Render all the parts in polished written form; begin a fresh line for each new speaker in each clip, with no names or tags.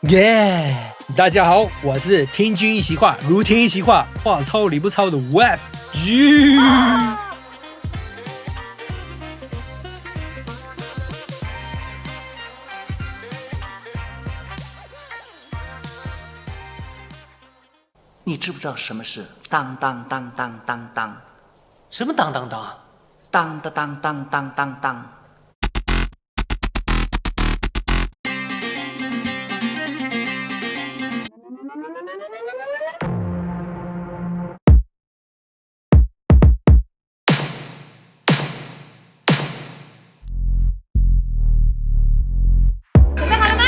耶、大家好，我是听君一席话，如听一席话，话糙理不糙的 WF。
你知不知道什么是当当当当当当？
什么当当当？
当的当当当当当。
准备好了吗？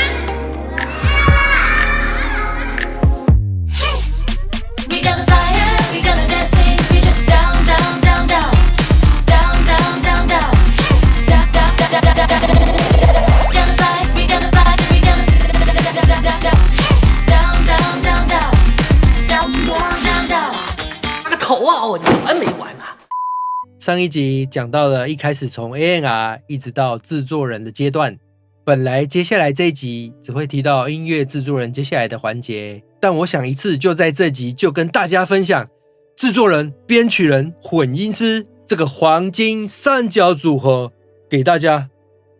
We got the fire, we got the dancing, we just down, down, down, down, down, down, down, down, down, down, down, down, down, down. Got the fire, we got the fire, we got the down, down, down, down, down, down, down, down.
打个头啊！哦，你完没完啊？
上一集讲到了一开始从 A&R 一直到制作人的阶段，本来接下来这一集只会提到音乐制作人接下来的环节，但我想一次就在这集就跟大家分享制作人、编曲人、混音师这个黄金三角组合，给大家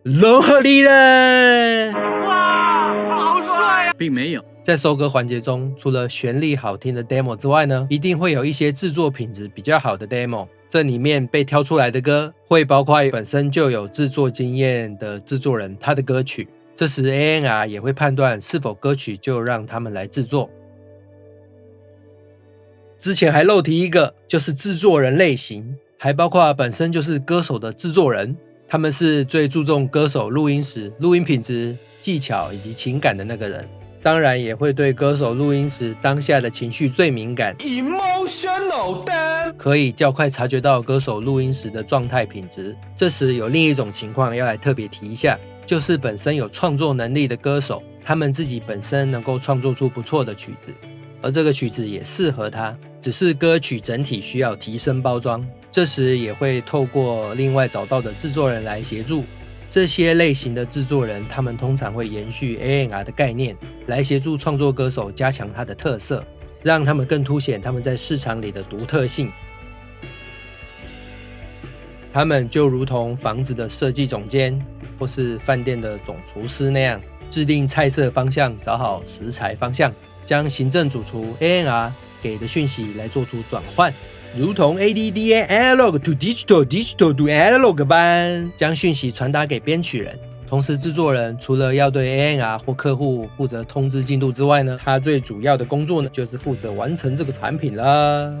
融合力了。
哇，好帅啊！
并没有。
在收歌环节中，除了旋律好听的 demo 之外呢，一定会有一些制作品质比较好的 demo。这里面被挑出来的歌，会包括本身就有制作经验的制作人他的歌曲。这时 A&R 也会判断是否歌曲就让他们来制作。之前还漏提一个，就是制作人类型，还包括本身就是歌手的制作人，他们是最注重歌手录音时录音品质、技巧以及情感的那个人。当然也会对歌手录音时当下的情绪最敏感
Emotional damn。
可以较快察觉到歌手录音时的状态品质。这时有另一种情况要来特别提一下，就是本身有创作能力的歌手，他们自己本身能够创作出不错的曲子，而这个曲子也适合他，只是歌曲整体需要提升包装，这时也会透过另外找到的制作人来协助。这些类型的制作人，他们通常会延续 A&R 的概念，来协助创作歌手加强他的特色，让他们更凸显他们在市场里的独特性。他们就如同房子的设计总监或是饭店的总厨师那样，制定菜色方向，找好食材方向，将行政主厨 A&R 给的讯息来做出转换，如同 ADDA Analog to Digital Digital to Analog 般，将讯息传达给编曲人。同时制作人除了要对 A&R 或客户负责通知进度之外呢，他最主要的工作呢，就是负责完成这个产品啦。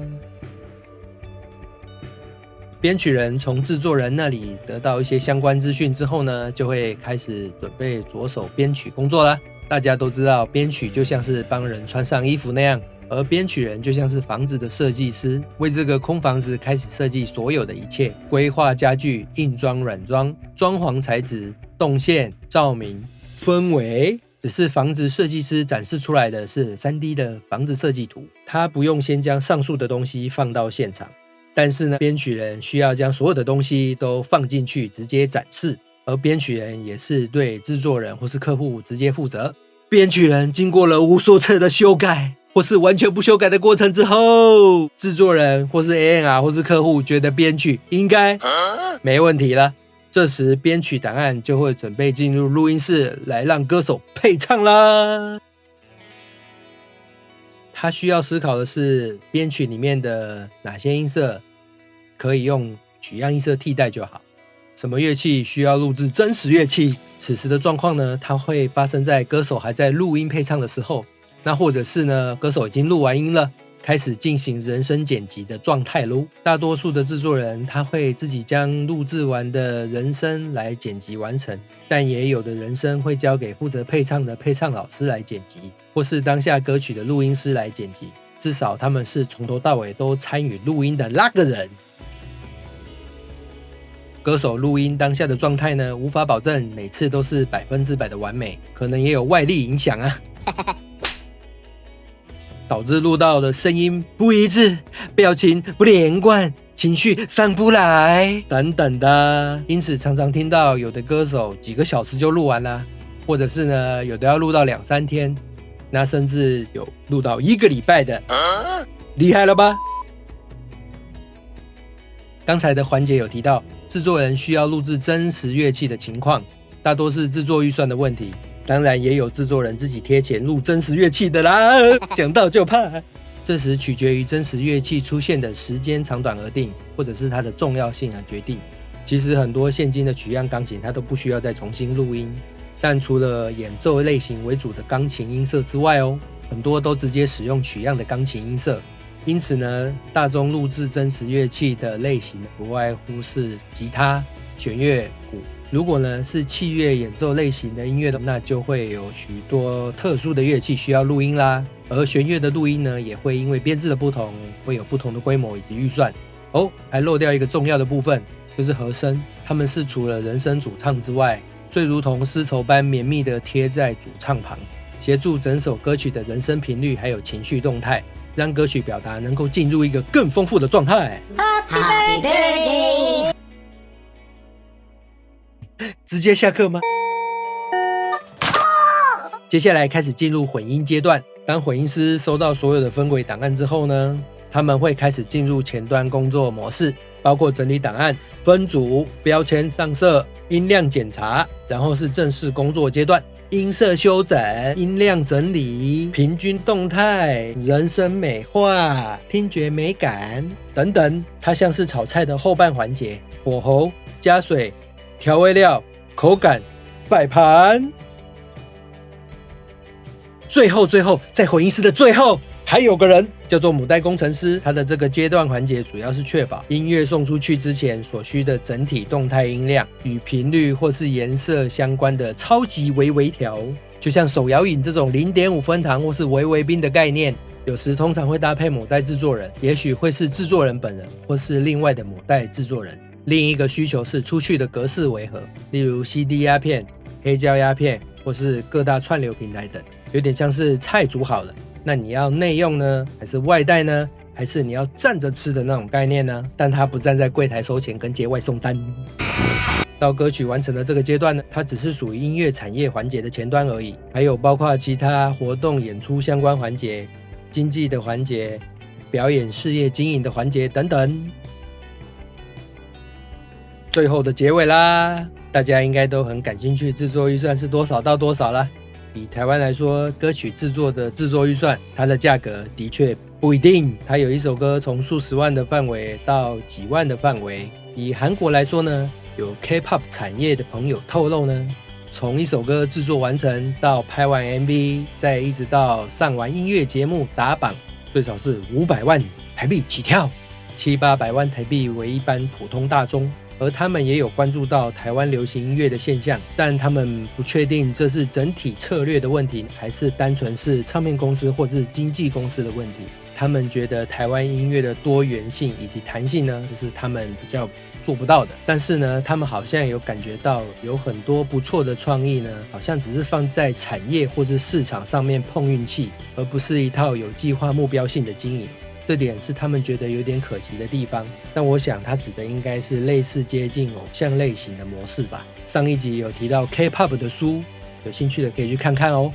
编曲人从制作人那里得到一些相关资讯之后呢，就会开始准备着手编曲工作啦。大家都知道，编曲就像是帮人穿上衣服那样，而编曲人就像是房子的设计师，为这个空房子开始设计所有的一切，规划家具、硬装、软装、装潢材质、动线、照明、氛围。只是房子设计师展示出来的是 3D 的房子设计图，他不用先将上述的东西放到现场，但是呢，编曲人需要将所有的东西都放进去直接展示，而编曲人也是对制作人或是客户直接负责。编曲人经过了无数次的修改或是完全不修改的过程之后，制作人或是 A&R 或是客户觉得编曲应该没问题了，这时编曲档案就会准备进入录音室来让歌手配唱啦。他需要思考的是编曲里面的哪些音色可以用取样音色替代就好，什么乐器需要录制真实乐器。此时的状况呢，它会发生在歌手还在录音配唱的时候，那或者是呢，歌手已经录完音了，开始进行人声剪辑的状态咯。大多数的制作人他会自己将录制完的人声来剪辑完成，但也有的人声会交给负责配唱的配唱老师来剪辑，或是当下歌曲的录音师来剪辑，至少他们是从头到尾都参与录音的那个人。歌手录音当下的状态呢，无法保证每次都是100%的完美，可能也有外力影响啊导致录到的声音不一致，表情不连贯，情绪上不来等等的。因此常常听到有的歌手几个小时就录完了，或者是呢有的要录到2-3天，那甚至有录到1个礼拜的，厉害了吧？刚才的环节有提到，制作人需要录制真实乐器的情况，大多是制作预算的问题，当然也有制作人自己贴钱录真实乐器的啦，讲到就怕。这时取决于真实乐器出现的时间长短而定，或者是它的重要性而决定。其实很多现今的取样钢琴它都不需要再重新录音，但除了演奏类型为主的钢琴音色之外很多都直接使用取样的钢琴音色。因此呢，大众录制真实乐器的类型不外乎是吉他、弦乐、鼓。如果呢是器乐演奏类型的音乐，那就会有许多特殊的乐器需要录音啦。而弦乐的录音呢，也会因为编制的不同，会有不同的规模以及预算。还漏掉一个重要的部分，就是和声。他们是除了人声主唱之外，最如同丝绸般绵密地贴在主唱旁，协助整首歌曲的人声频率还有情绪动态，让歌曲表达能够进入一个更丰富的状态。Happy Birthday！ 直接下课吗？接下来开始进入混音阶段。当混音师收到所有的分轨档案之后呢，他们会开始进入前端工作模式，包括整理档案、分组、标签上色、音量检查，然后是正式工作阶段。音色修整、音量整理、平均动态、人声美化、听觉美感等等。它像是炒菜的后半环节，火候、加水、调味料、口感、摆盘。最后在混音师的最后还有个人叫做母带工程师，他的这个阶段环节主要是确保音乐送出去之前所需的整体动态音量与频率或是颜色相关的超级微调，就像手摇饮这种 0.5 分糖或是微冰的概念，有时通常会搭配母带制作人，也许会是制作人本人或是另外的母带制作人。另一个需求是出去的格式为何，例如 CD 鸦片、黑胶鸦片或是各大串流平台等，有点像是菜煮好了，那你要内用呢，还是外带呢，还是你要站着吃的那种概念呢？但他不站在柜台收钱跟接外送单。到歌曲完成的这个阶段呢，它只是属于音乐产业环节的前端而已，还有包括其他活动演出相关环节、经济的环节、表演事业经营的环节等等。最后的结尾啦，大家应该都很感兴趣，制作预算是多少到多少啦？以台湾来说，歌曲制作的制作预算，它的价格的确不一定，它有一首歌从数十万的范围到几万的范围。以韩国来说呢，有 K-pop 产业的朋友透露呢，从一首歌制作完成到拍完 MV， 再一直到上完音乐节目打榜，最少是500万台币起跳，700-800万台币为一般普通大众。而他们也有关注到台湾流行音乐的现象，但他们不确定这是整体策略的问题，还是单纯是唱片公司或是经纪公司的问题。他们觉得台湾音乐的多元性以及弹性呢，这是他们比较做不到的。但是呢，他们好像有感觉到有很多不错的创意呢，好像只是放在产业或是市场上面碰运气，而不是一套有计划目标性的经营。这点是他们觉得有点可惜的地方，但我想他指的应该是类似接近偶像类型的模式吧。上一集有提到 K-pop 的书，有兴趣的可以去看看哦。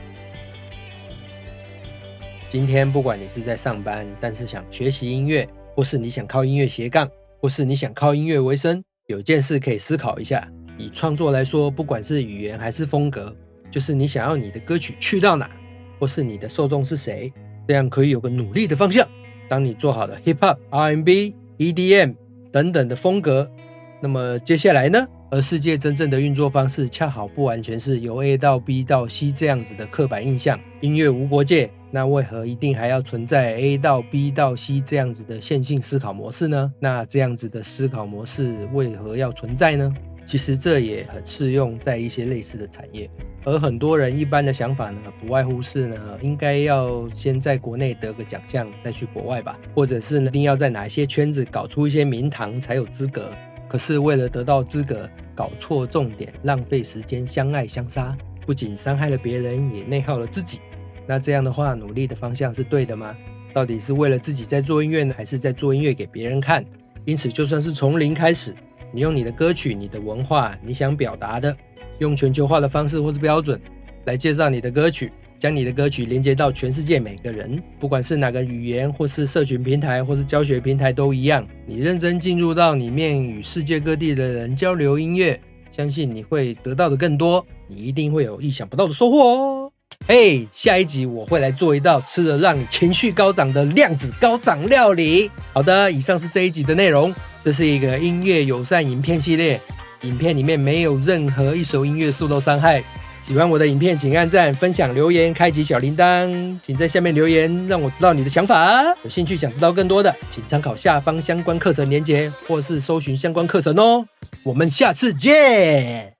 今天不管你是在上班，但是想学习音乐，或是你想靠音乐斜杠，或是你想靠音乐为生，有件事可以思考一下。以创作来说，不管是语言还是风格，就是你想要你的歌曲去到哪，或是你的受众是谁，这样可以有个努力的方向。当你做好了 Hip-Hop、R&B、EDM 等等的风格，那么接下来呢？而世界真正的运作方式恰好不完全是由 A 到 B 到 C 这样子的刻板印象。音乐无国界，那为何一定还要存在 A 到 B 到 C 这样子的线性思考模式呢？那这样子的思考模式为何要存在呢？其实这也很适用在一些类似的产业。而很多人一般的想法呢，不外乎是呢，应该要先在国内得个奖项，再去国外吧，或者是呢，一定要在哪些圈子搞出一些名堂才有资格。可是为了得到资格，搞错重点，浪费时间，相爱相杀，不仅伤害了别人，也内耗了自己。那这样的话，努力的方向是对的吗？到底是为了自己在做音乐呢，还是在做音乐给别人看？因此，就算是从零开始，你用你的歌曲、你的文化、你想表达的，用全球化的方式或是标准，来介绍你的歌曲，将你的歌曲连接到全世界每个人，不管是哪个语言或是社群平台或是教学平台都一样。你认真进入到里面与世界各地的人交流音乐，相信你会得到的更多，你一定会有意想不到的收获哦。嘿，下一集我会来做一道吃了让你情绪高涨的量子高涨料理。好的，以上是这一集的内容，这是一个音乐友善影片系列，影片里面没有任何一首音乐受到伤害。喜欢我的影片请按赞、分享、留言、开启小铃铛，请在下面留言让我知道你的想法。有兴趣想知道更多的，请参考下方相关课程连结，或是搜寻相关课程哦。我们下次见。